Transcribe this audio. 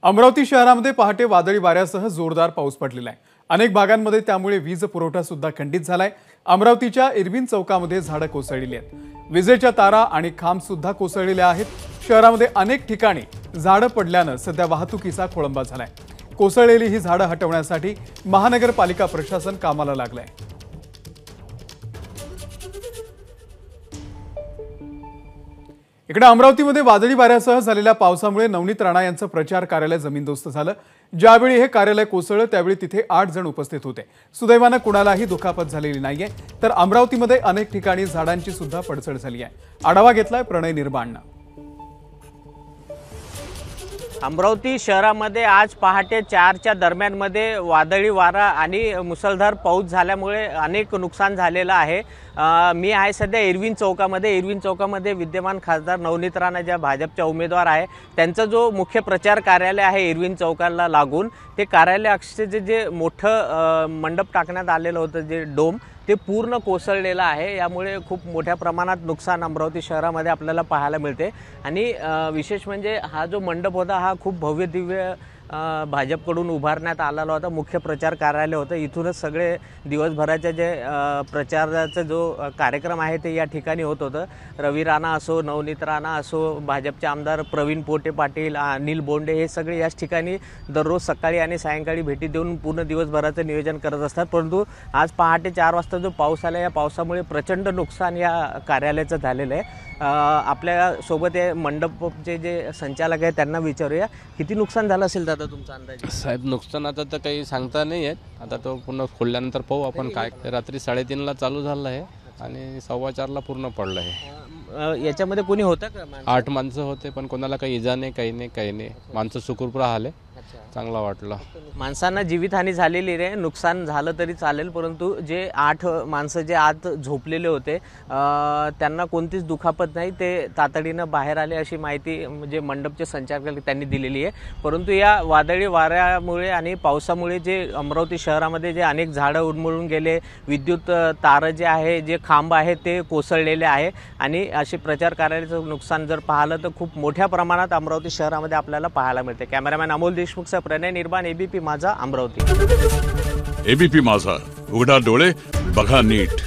अमरावती शहरामध्ये पहाटे वादळी वाऱ्यासह जोरदार पाऊस पडलेला आहे। अनेक भागांमध्ये त्यामुळे वीज पुरवठा सुद्धा खंडित झालाय। अमरावतीच्या इरविन चौकामध्ये झाडं कोसळलेली आहेत। विजेच्या तारा आणि खांब सुद्धा कोसळलेले आहेत। शहरामध्ये अनेक ठिकाणी झाडं पडल्याने सध्या वाहतुकीचा खोळंबा झालाय। कोसळलेली ही झाडं हटवण्यासाठी महानगरपालिका प्रशासन कामाला लागलंय। इकडे अमरावतीमध्ये वादळी वाऱ्यासह झालेल्या पावसामुळे नवनीत राणा यांचं प्रचार कार्यालय जमीनदोस्त झालं। ज्यावेळी हे कार्यालय कोसळलं त्यावेळी तिथे 8 जण उपस्थित होते। सुदैवाने कुणालाही दुखापत झालेली नाहीये। तर अमरावतीमध्ये अनेक ठिकाणी झाडांची सुद्धा पडझड झाली आहे। आढावा घेतलाय प्रणय निर्बाणनं। अमरावती शहरामध्ये आज पहाटे 4च्या दरम्यानमध्ये वादळी वारा आणि मुसळधार पाऊस झाल्यामुळे अनेक नुकसान झालेलं आहे। मी आहे सध्या इरविन चौकामध्ये विद्यमान खासदार नवनीत राणा ज्या भाजपच्या उमेदवार आहे त्यांचा जो मुख्य प्रचार कार्यालय आहे इरविन चौकाला लागून ते कार्यालय अक्षरशः जे मोठं मंडप टाकण्यात आलेलं होतं जे डोम ते पूर्ण कोसळलेलं आहे। यामुळे खूप मोठ्या प्रमाणात नुकसान अमरावती शहरामध्ये आपल्याला पाहायला मिळते। आणि विशेष म्हणजे हा जो मंडप होता हा खूप भव्य दिव्य भाजपकडून उभारण्यात आलेला होता। मुख्य प्रचार कार्यालय होतं। इथूनच सगळे दिवसभराचे जे प्रचाराचा जो कार्यक्रम आहे ते या ठिकाणी होत होतं। रवी राणा असो, नवनीत राणा असो, भाजपचे आमदार प्रवीण पोटे पाटील, अनिल बोंडे हे सगळे याच ठिकाणी दररोज सकाळी आणि सायंकाळी भेटी देऊन पूर्ण दिवसभराचं नियोजन करत असतात। परंतु आज पहाटे 4 वाजता जो पाऊस आला या पावसामुळे प्रचंड नुकसान या कार्यालयाचं झालेलं आहे। आपल्या सोबत हे मंडपचे जे संचालक आहेत त्यांना विचारूया किती नुकसान झालं असेल दादा तुमचा अंदाज? साहेब नुकसान आता तर काही सांगता नाही येत। आता तो पूर्ण खोलल्यानंतर पाहू आपण काय। रात्री 3:30ला चालू झालं आहे आणि 4:15ला पूर्ण पडलं आहे। याच्यामध्ये कोणी होतं का? 8 माणसं होते पण कोणाला काही इजा नाही, काही नाही। माणसं सुखरूप राहिले, चांगला वाटलं। माणसांना जीवितहानी झालेली रे, नुकसान झालं तरी चालेल, परंतु जे 8 माणसं जे आत झोपलेले होते त्यांना कोणतीच दुखापत नाही, ते तातडीनं बाहेर आले अशी माहिती म्हणजे मंडपचे संचालक त्यांनी दिलेली आहे। परंतु या वादळी वाऱ्यामुळे आणि पावसामुळे जे अमरावती शहरामध्ये जे अनेक झाडं उन्मळून गेले, विद्युत तार जे आहे, जे खांब आहे ते कोसळलेले आहे आणि असे प्रचार कार्यालयाचं नुकसान जर पाहिलं तर खूप मोठ्या प्रमाणात अमरावती शहरामध्ये आपल्याला पाहायला मिळते। कॅमेरामॅन अमोल देशमुख, प्रणय निर्बाण, एबीपी माझा, अमरावती। एबीपी माझा, उघडा डोळे बघा नीट।